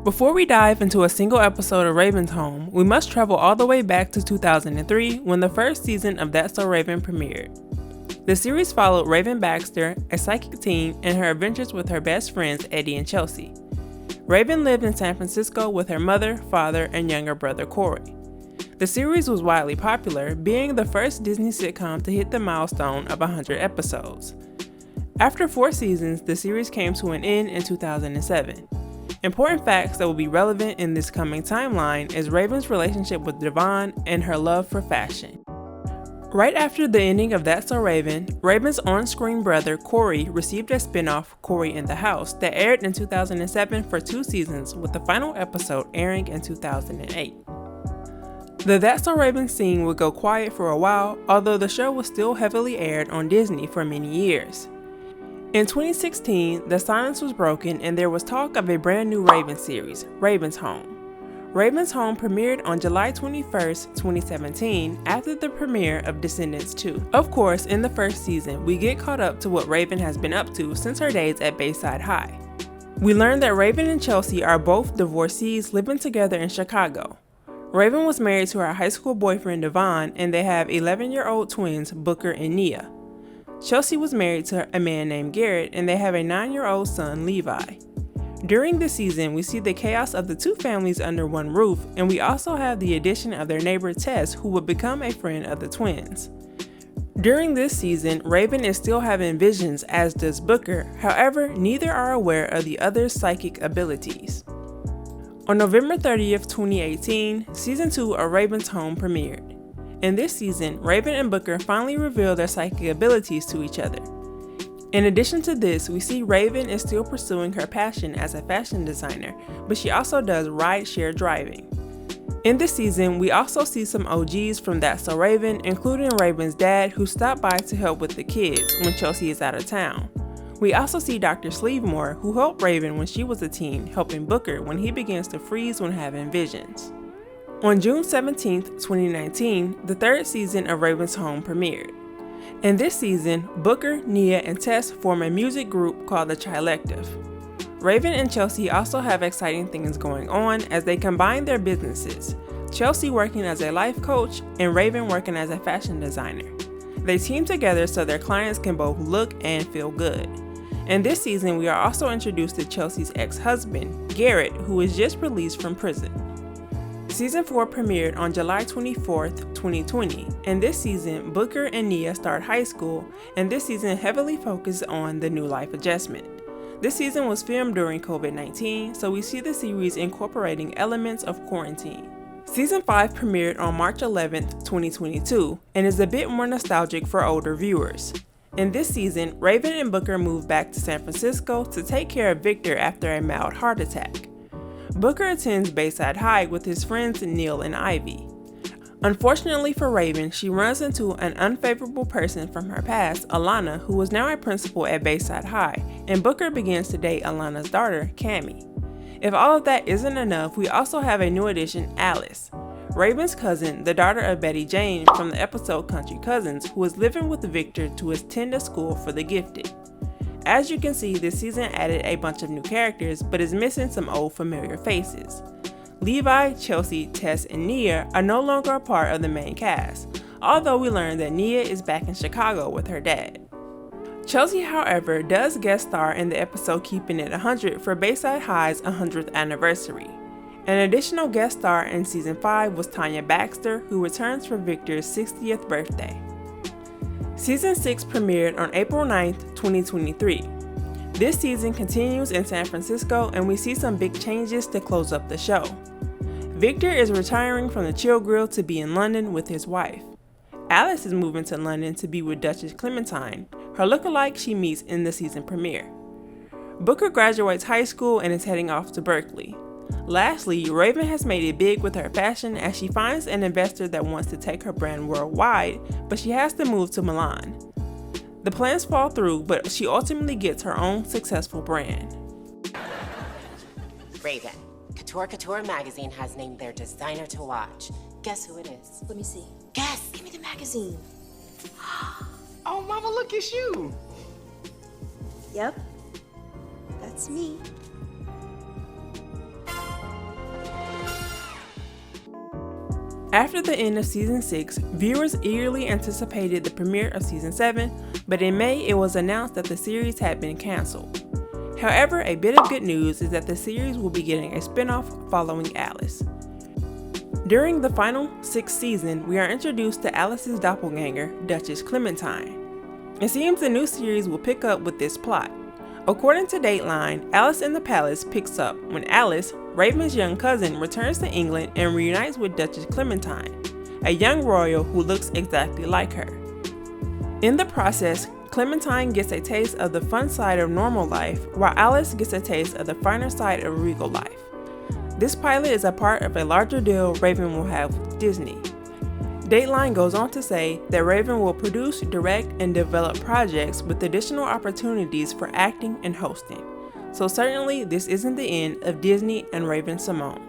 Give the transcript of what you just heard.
Before we dive into a single episode of Raven's Home, we must travel all the way back to 2003 when the first season of That's So Raven premiered. The series followed Raven Baxter, a psychic teen, and her adventures with her best friends Eddie and Chelsea. Raven lived in San Francisco with her mother, father, and younger brother Cory. The series was widely popular, being the first Disney sitcom to hit the milestone of 100 episodes. After 4 seasons, the series came to an end in 2007. Important facts that will be relevant in this coming timeline is Raven's relationship with Devon and her love for fashion. Right after the ending of That's So Raven, Raven's on-screen brother Cory received a spinoff, Cory in the House, that aired in 2007 for 2 seasons, with the final episode airing in 2008. The That's So Raven scene would go quiet for a while, although the show was still heavily aired on Disney for many years. In 2016, the silence was broken and there was talk of a brand new Raven series, Raven's Home. Raven's Home premiered on July 21st, 2017, after the premiere of Descendants 2. Of course, in the first season, we get caught up to what Raven has been up to since her days at Bayside High. We learn that Raven and Chelsea are both divorcees living together in Chicago. Raven was married to her high school boyfriend Devon, and they have 11-year-old twins Booker and Nia. Chelsea was married to a man named Garrett, and they have a 9-year-old son Levi. During this season, we see the chaos of the 2 families under one roof, and we also have the addition of their neighbor Tess, who would become a friend of the twins. During this season, Raven is still having visions, as does Booker. However, neither are aware of the other's psychic abilities. On November 30th, 2018, Season 2 of Raven's Home premiered. In this season, Raven and Booker finally reveal their psychic abilities to each other. In addition to this, we see Raven is still pursuing her passion as a fashion designer, but she also does ride-share driving. In this season, we also see some OGs from That's So Raven, including Raven's dad, who stopped by to help with the kids when Chelsea is out of town. We also see Dr. Sleevemore, who helped Raven when she was a teen, helping Booker when he begins to freeze when having visions. On June 17, 2019, the 3rd season of Raven's Home premiered. In this season, Booker, Nia, and Tess form a music group called the Trilective. Raven and Chelsea also have exciting things going on as they combine their businesses, Chelsea working as a life coach and Raven working as a fashion designer. They team together so their clients can both look and feel good. In this season, we are also introduced to Chelsea's ex-husband, Garrett, who is just released from prison. Season 4 premiered on July 24th, 2020, and this season, Booker and Nia start high school, and this season heavily focused on the new life adjustment. This season was filmed during COVID-19, so we see the series incorporating elements of quarantine. Season 5 premiered on March 11th, 2022, and is a bit more nostalgic for older viewers. In this season, Raven and Booker moved back to San Francisco to take care of Victor after a mild heart attack. Booker attends Bayside High with his friends Neil and Ivy. Unfortunately for Raven, she runs into an unfavorable person from her past, Alana, who is now a principal at Bayside High, and Booker begins to date Alana's daughter, Cammie. If all of that isn't enough, we also have a new addition, Alice, Raven's cousin, the daughter of Betty Jane from the episode Country Cousins, who is living with Victor to attend a school for the gifted. As you can see, this season added a bunch of new characters, but is missing some old familiar faces. Levi, Chelsea, Tess, and Nia are no longer a part of the main cast, although we learned that Nia is back in Chicago with her dad. Chelsea, however, does guest star in the episode Keeping It 100 for Bayside High's 100th anniversary. An additional guest star in Season 5 was Tanya Baxter, who returns for Victor's 60th birthday. Season 6 premiered on April 9th, 2023. This season continues in San Francisco, and we see some big changes to close up the show. Victor is retiring from the Chill Grill to be in London with his wife. Alice is moving to London to be with Duchess Clementine, her lookalike she meets in the season premiere. Booker graduates high school and is heading off to Berkeley. Lastly, Raven has made it big with her fashion as she finds an investor that wants to take her brand worldwide, but she has to move to Milan. The plans fall through, but she ultimately gets her own successful brand. Raven, Couture magazine has named their designer to watch. Guess who it is? Let me see. Guess! Give me the magazine. Oh, mama, look, it's you. Yep. That's me. After the end of season 6, viewers eagerly anticipated the premiere of season 7, but in May it was announced that the series had been canceled. However, a bit of good news is that the series will be getting a spinoff following Alice. During the final 6th season, we are introduced to Alice's doppelganger, Duchess Clementine. It seems the new series will pick up with this plot. According to Dateline, Alice in the Palace picks up when Alice, Raven's young cousin, returns to England and reunites with Duchess Clementine, a young royal who looks exactly like her. In the process, Clementine gets a taste of the fun side of normal life, while Alice gets a taste of the finer side of regal life. This pilot is a part of a larger deal Raven will have with Disney. Dateline goes on to say that Raven will produce, direct, and develop projects with additional opportunities for acting and hosting. So certainly this isn't the end of Disney and Raven-Symoné.